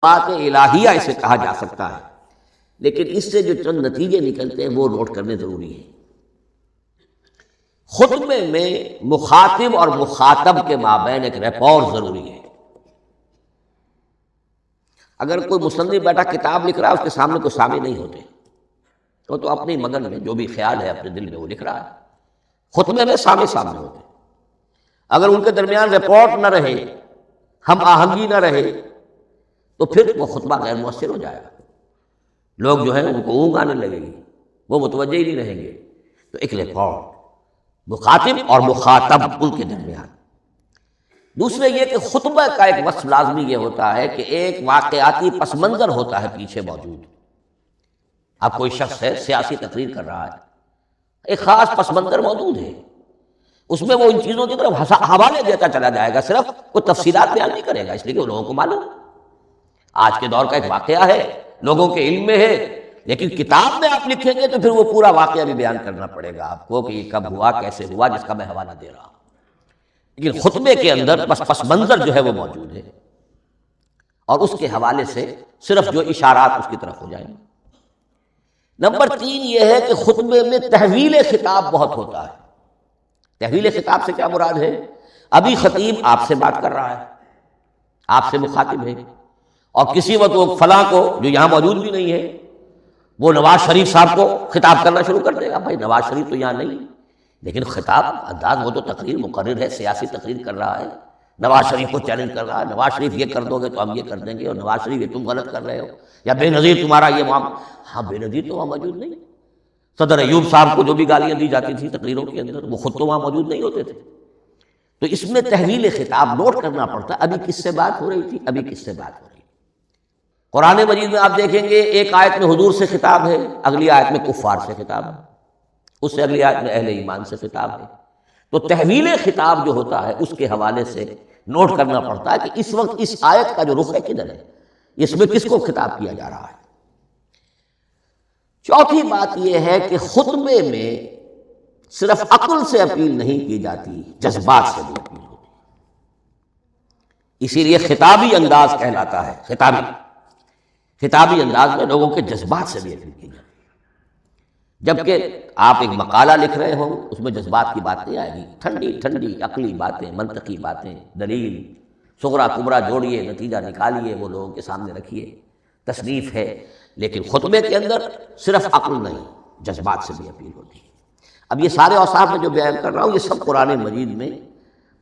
بات الہیہ اسے کہا جا سکتا ہے، لیکن اس سے جو چند نتیجے نکلتے ہیں وہ نوٹ کرنے ضروری ہیں۔ خطبے میں مخاطب اور مخاطب کے مابین ایک ریپور ضروری ہے۔ اگر کوئی مصنف بیٹا کتاب لکھ رہا ہے، اس کے سامنے کوئی سامع نہیں ہوتے، وہ تو اپنی مگن میں جو بھی خیال ہے اپنے دل میں وہ لکھ رہا ہے۔ خطبے میں سامع سامنے ہوتے، اگر ان کے درمیان رپورٹ نہ رہے، ہم آہنگی نہ رہے، تو پھر وہ خطبہ غیر مؤثر ہو جائے گا۔ لوگ جو ہے ان کو اونگ آنے لگے گی، وہ متوجہ ہی نہیں رہیں گے۔ تو ایک رپورٹ مخاطب اور مخاطب ان کے درمیان۔ دوسرے یہ کہ خطبہ کا ایک وصف لازمی یہ ہوتا ہے کہ ایک واقعاتی پس منظر ہوتا ہے پیچھے موجود۔ اب کوئی شخص ہے سیاسی تقریر کر رہا ہے، ایک خاص پس منظر موجود ہے، اس میں وہ ان چیزوں کی طرف حوالے دیتا چلا جائے گا، صرف کوئی تفصیلات بیان نہیں کرے گا، اس لیے کہ وہ لوگوں کو معلوم آج کے دور کا ایک واقعہ ہے، لوگوں کے علم میں ہے، لیکن کتاب میں آپ لکھیں گے تو پھر وہ پورا واقعہ بھی بیان کرنا پڑے گا آپ کو کہ یہ کب ہوا، کیسے ہوا، جس کا میں حوالہ دے رہا ہوں۔ لیکن خطبے کے اندر پس منظر جو ہے وہ موجود ہے، اور اس کے حوالے سے صرف جو اشارات اس کی طرف ہو جائیں گے۔ نمبر 3 یہ ہے کہ خطبے میں تحویل خطاب بہت ہوتا ہے۔ تحویل خطاب سے کیا مراد ہے؟ ابھی خطیب آپ سے بات کر رہا ہے، آپ سے مخاطب ہے، اور کسی وقت وہ فلاں کو جو یہاں موجود بھی نہیں ہے، وہ نواز شریف صاحب کو خطاب کرنا شروع کر دے گا۔ بھائی نواز شریف تو یہاں نہیں، لیکن خطاب انداز وہ تو تقریر مقرر ہے، سیاسی تقریر کر رہا ہے، نواز شریف کو چیلنج کر رہا ہے، نواز شریف یہ کر دو گے تو ہم یہ کر دیں گے، اور نواز شریف یہ تم غلط کر رہے ہو، یا بے نظیر تمہارا یہ معاملہ۔ ہاں بے نظیر تو وہاں موجود نہیں، صدر ایوب صاحب کو جو بھی گالیاں دی جاتی تھی تقریروں کے اندر، وہ خود تو وہاں موجود نہیں ہوتے تھے۔ تو اس میں تحویل خطاب نوٹ کرنا پڑتا ہے، ابھی کس سے بات ہو رہی تھی، ابھی کس سے بات ہو رہی تھی۔ قرآن مجید میں آپ دیکھیں گے ایک آیت میں حضور سے خطاب ہے، اگلی آیت میں کفار سے خطاب ہے، اس سے اگلی آیت میں اہل ایمان سے خطاب ہے۔ تو تحویل خطاب جو ہوتا ہے اس کے حوالے سے نوٹ کرنا پڑتا ہے کہ اس وقت اس آیت کا جو رخ ہے کدھر ہے، اس میں کس کو خطاب کیا جا رہا ہے۔ چوتھی بات یہ ہے کہ خطبے میں صرف عقل سے اپیل نہیں کی جاتی، جذبات سے بھی اپیل ہوتی ہے، اسی لیے خطابی انداز کہلاتا ہے۔ خطابی انداز میں لوگوں کے جذبات سے بھی اپیل کی جاتی ہے۔ جبکہ آپ ایک مقالہ لکھ رہے ہوں، اس میں جذبات کی بات نہیں آئے گی، ٹھنڈی ٹھنڈی عقلی باتیں، منطقی باتیں، دلیل صغرا کبرا جوڑیے، نتیجہ نکالیے، وہ لوگوں کے سامنے رکھیے، تصنیف ہے۔ لیکن خطبے کے اندر صرف عقل نہیں، جذبات سے بھی اپیل ہوتی ہے۔ اب یہ سارے اوصاف میں جو بیان کر رہا ہوں یہ سب قرآن مجید میں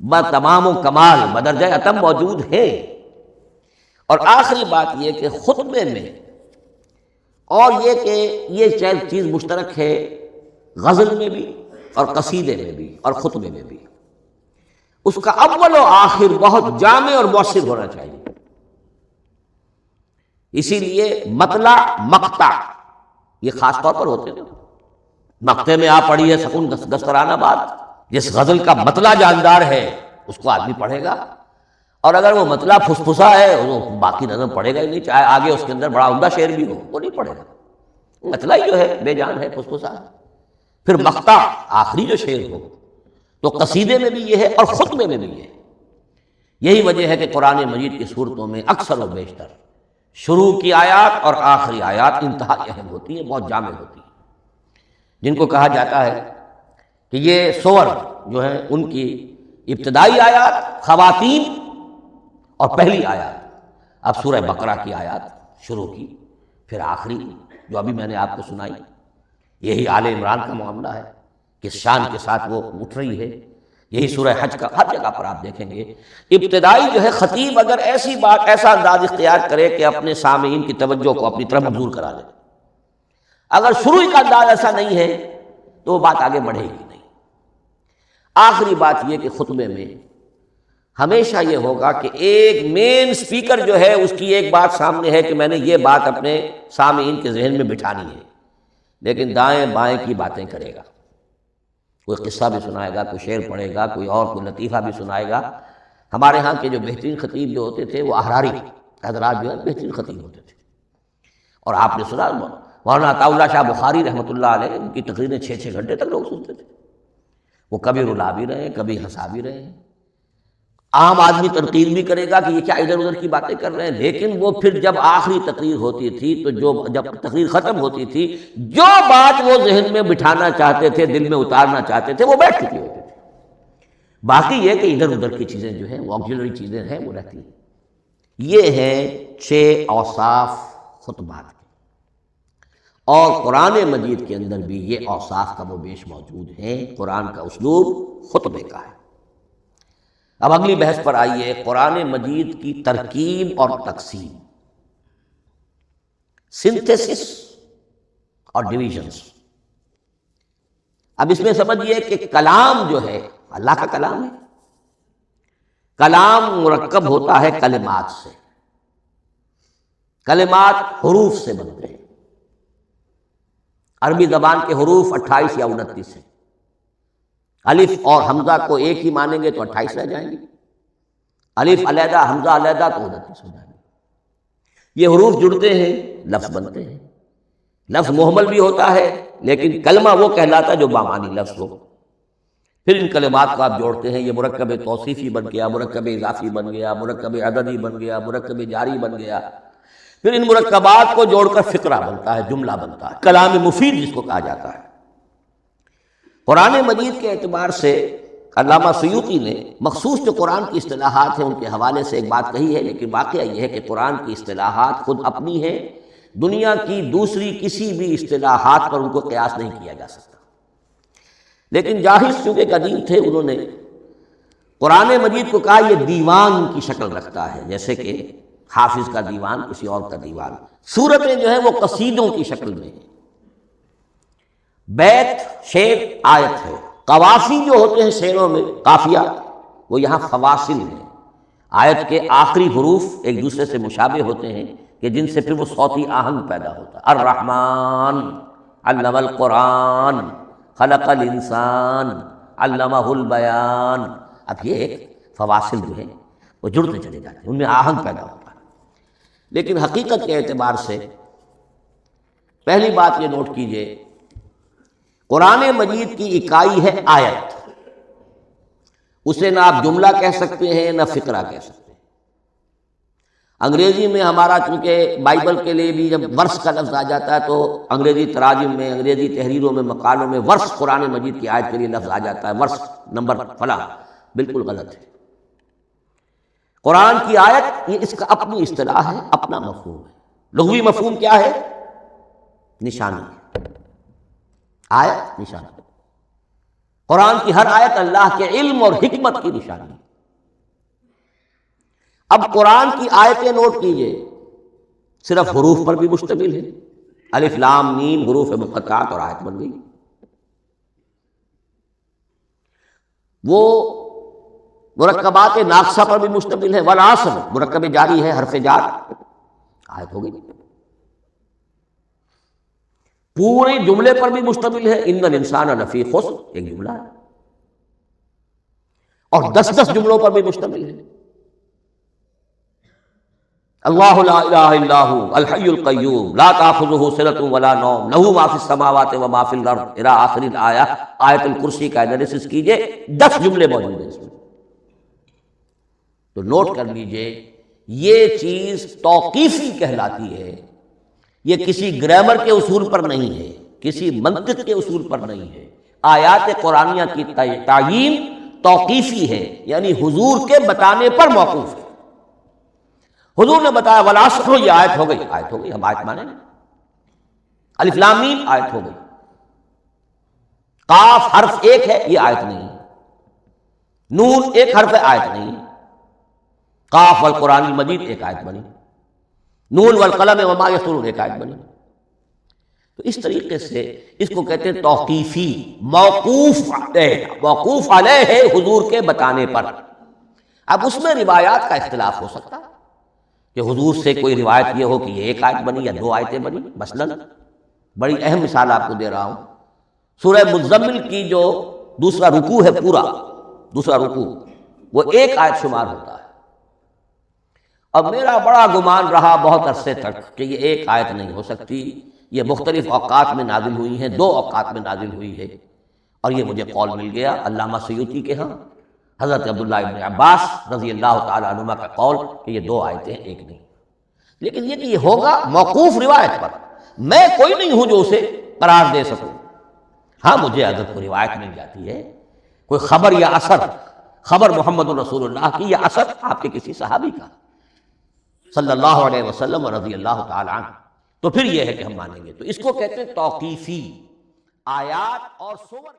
بتمام و کمال بدرجہ اتم موجود ہے۔ اور آخری بات یہ کہ خطبے میں، اور یہ کہ یہ چیز مشترک ہے غزل میں بھی اور قصیدے میں بھی اور خطبے میں بھی، اس کا اول و آخر بہت جامع اور مؤثر ہونا چاہیے۔ اسی لیے مطلع مقطع یہ خاص طور پر ہوتے ہیں۔ مقطع میں آپ پڑھی ہے سکون گسترانہ بات، جس غزل کا مطلع جاندار ہے اس کو آدمی پڑھے گا، اور اگر وہ مطلع پھسپھسا ہے وہ باقی نظم پڑھے گا ہی نہیں، چاہے آگے اس کے اندر بڑا عمدہ شعر بھی ہو وہ نہیں پڑھے گا، مطلع ہی جو ہے بے جان ہے، پھسپھسا ہے۔ پھر مقطع آخری جو شعر ہو، تو قصیدے میں بھی یہ ہے اور خطبے میں بھی یہ ہے۔ یہی وجہ ہے کہ قرآن مجید کی صورتوں میں اکثر و بیشتر شروع کی آیات اور آخری آیات انتہائی اہم ہوتی ہیں، بہت جامع ہوتی ہیں، جن کو کہا جاتا ہے کہ یہ سور جو ہیں ان کی ابتدائی آیات، خواتین اور پہلی آیات۔ اب سورہ بقرہ کی آیات شروع کی، پھر آخری جو ابھی میں نے آپ کو سنائی، یہی آل عمران کا معاملہ ہے، کس شان کے ساتھ وہ اٹھ رہی ہے۔ یہی سورہ حج کا ہر جگہ پر آپ دیکھیں گے ابتدائی جو ہے خطیب اگر ایسی بات، ایسا انداز اختیار کرے کہ اپنے سامعین کی توجہ کو اپنی طرف مبذول کرا دے، اگر شروع کا انداز ایسا نہیں ہے تو وہ بات آگے بڑھے گی نہیں۔ آخری بات یہ کہ خطبے میں ہمیشہ یہ ہوگا کہ ایک مین سپیکر جو ہے اس کی ایک بات سامنے ہے کہ میں نے یہ بات اپنے سامعین کے ذہن میں بٹھانی ہے، لیکن دائیں بائیں کی باتیں کرے گا، کوئی قصہ بھی سنائے گا، کوئی شعر پڑھے گا، کوئی اور کوئی لطیفہ بھی سنائے گا۔ ہمارے ہاں کے جو بہترین خطیب جو ہوتے تھے وہ احراری حضرات جو ہے بہترین خطیب ہوتے تھے، اور آپ نے سنا مولانا عطاء اللہ شاہ بخاری رحمۃ اللہ علیہ، ان کی تقریریں 6 گھنٹے تک لوگ سنتے تھے، وہ کبھی رلا بھی رہے ہیں، کبھی ہنسا بھی رہے ہیں۔ عام آدمی تنقید بھی کرے گا کہ یہ کیا ادھر ادھر کی باتیں کر رہے ہیں، لیکن وہ پھر جب آخری تقریر ہوتی تھی تو جب تقریر ختم ہوتی تھی، جو بات وہ ذہن میں بٹھانا چاہتے تھے، دل میں اتارنا چاہتے تھے، وہ بیٹھ چکی ہوتی تھی۔ باقی یہ کہ ادھر ادھر کی چیزیں جو ہیں، وہ آکسیلری چیزیں ہیں، وہ رہتی ہیں۔ یہ ہیں 6 اوصاف خطبات کے، اور قرآن مجید کے اندر بھی یہ اوصاف کم و بیش موجود ہیں۔ قرآن کا اسلوب خطبے کا ہے۔ اب اگلی بحث پر آئیے، قرآن مجید کی ترکیب اور تقسیم، سنتھیسس اور ڈویژنز۔ اب اس میں سمجھیے کہ کلام جو ہے اللہ کا کلام ہے، کلام مرکب ہوتا ہے کلمات سے، کلمات حروف سے بنتے ہیں۔ عربی زبان کے حروف 28 یا 29 ہیں، الف اور حمزہ کو ایک ہی مانیں گے تو 28 رہ جائیں گے، الف علیحدہ حمزہ علیحدہ تو 29 ہو جائیں گے۔ یہ حروف جڑتے ہیں، لفظ بنتے ہیں۔ لفظ محمل بھی ہوتا ہے، لیکن کلمہ وہ کہلاتا ہے جو بامعنی لفظ ہو۔ پھر ان کلمات کو آپ جوڑتے ہیں، یہ مرکب توصیفی بن گیا، مرکب اضافی بن گیا، مرکب عددی بن گیا، مرکب جاری بن گیا۔ پھر ان مرکبات کو جوڑ کر فقرہ بنتا ہے، جملہ بنتا ہے، کلام مفید جس کو کہا جاتا ہے۔ قرآن مجید کے اعتبار سے علامہ سیوطی نے مخصوص جو قرآن کی اصطلاحات ہیں ان کے حوالے سے ایک بات کہی ہے، لیکن واقعہ یہ ہے کہ قرآن کی اصطلاحات خود اپنی ہیں، دنیا کی دوسری کسی بھی اصطلاحات پر ان کو قیاس نہیں کیا جا سکتا۔ لیکن جاہز چونکہ قدیم تھے، انہوں نے قرآن مجید کو کہا یہ دیوان کی شکل رکھتا ہے، جیسے کہ حافظ کا دیوان، کسی اور کا دیوان۔ سورتیں جو ہیں وہ قصیدوں کی شکل میں ہیں، بیت شعر آیت ہے۔ قوافی جو ہوتے ہیں شعروں میں، قافیہ، وہ یہاں فواصل ہیں۔ آیت کے آخری حروف ایک دوسرے سے مشابہ ہوتے ہیں کہ جن سے پھر وہ صوتی آہنگ پیدا ہوتا ہے۔ الرحمن علم القرآن خلق الانسان علمہ البیان۔ اب یہ ایک فواصل جو ہیں وہ جڑتے چلے جاتے ہیں، ان میں آہنگ پیدا ہوتا ہے۔ لیکن حقیقت کے اعتبار سے پہلی بات یہ نوٹ کیجئے، قرآن مجید کی اکائی ہے آیت۔ اسے نہ آپ جملہ کہہ سکتے ہیں، نہ فقرہ کہہ سکتے ہیں۔ انگریزی میں ہمارا چونکہ بائبل کے لیے بھی جب ورس کا لفظ آ جاتا ہے تو انگریزی تراجم میں، انگریزی تحریروں میں، مقالوں میں ورس قرآن مجید کی آیت کے لیے لفظ آ جاتا ہے، ورس نمبر فلاں، بالکل غلط ہے۔ قرآن کی آیت یہ اس کا اپنی اصطلاح ہے، اپنا مفہوم ہے۔ لغوی مفہوم کیا ہے؟ نشانی۔ آیت نشانی۔ قرآن کی ہر آیت اللہ کے علم اور حکمت کی نشانی۔ اب قرآن کی آیتیں نوٹ کیجئے، صرف حروف پر بھی مشتمل ہے۔ الف لام میم حروف مقطعات اور آیت بن گئی۔ وہ مرکبات ناقصہ پر بھی مشتمل ہے، والعصر مرکب جاری ہے، حرف جار، آیت ہو گئی۔ پورے جملے پر بھی مشتمل ہے، ان الانسان لفی خسر، ایک جملہ ہے، اور 10 جملوں پر بھی مشتمل ہے۔ اللہ لا الہ الا ھو الحی القیوم لا تأخذہ سنۃ ولا نوم لہ ما فی السماوات و ما فی الارض الی آخر الآیہ۔ آیت الکرسی کا انالیسس کیجئے، 10 جملے موجود ہیں اس میں۔ تو نوٹ کر لیجئے، یہ چیز توقیفی کہلاتی ہے، یہ کسی گرامر کے اصول پر نہیں ہے، کسی منطق کے اصول پر نہیں ہے۔ آیات قرآنیہ کی تعیین توقیفی ہے، یعنی حضور کے بتانے پر موقوف ہے۔ حضور نے بتایا والعصر، یہ آیت ہو گئی، آیت ہو گئی، ہم آیت مانیں۔ الف لام میم آیت ہو گئی۔ قاف حرف ایک ہے، یہ آیت نہیں۔ نون ایک حرف ہے، آیت نہیں۔ قاف والقرآن المجید ایک آیت بنی۔ نون والقلم وما یسطرون ایک آیت بنی۔ تو اس طریقے سے اس کو کہتے ہیں توقیفی، موقوف علیہ ہے حضور کے بتانے پر۔ اب اس میں روایات کا اختلاف ہو سکتا ہے کہ حضور سے کوئی روایت یہ ہو کہ یہ ایک آیت بنی یا 2 آیتیں بنی۔ مثلا بڑی اہم مثال آپ کو دے رہا ہوں، سورہ مزمل کی جو دوسرا رکوع ہے، پورا دوسرا رکوع، وہ ایک آیت شمار ہوتا ہے۔ اب میرا بڑا گمان رہا بہت عرصے تک کہ یہ ایک آیت نہیں ہو سکتی، یہ مختلف اوقات میں نازل ہوئی ہیں، 2 اوقات میں نازل ہوئی ہے، اور یہ مجھے قول مل گیا علامہ سیوطی کے ہاں حضرت عبداللہ ابن عباس رضی اللہ تعالی عنہما کا قول کہ یہ دو آیتیں ایک نہیں، لیکن یہ کہ یہ ہوگا موقوف روایت پر، میں کوئی نہیں ہوں جو اسے قرار دے سکوں۔ ہاں مجھے اگر کوئی روایت مل جاتی ہے، کوئی خبر یا اثر، خبر محمد رسول اللہ کی یا اثر آپ کے کسی صحابی کا صلی اللہ علیہ وسلم رضی اللہ تعالی عنہ، تو پھر یہ ہے کہ ہم مانیں گے۔ تو اس کو کہتے ہیں توقیفی آیات اور سور۔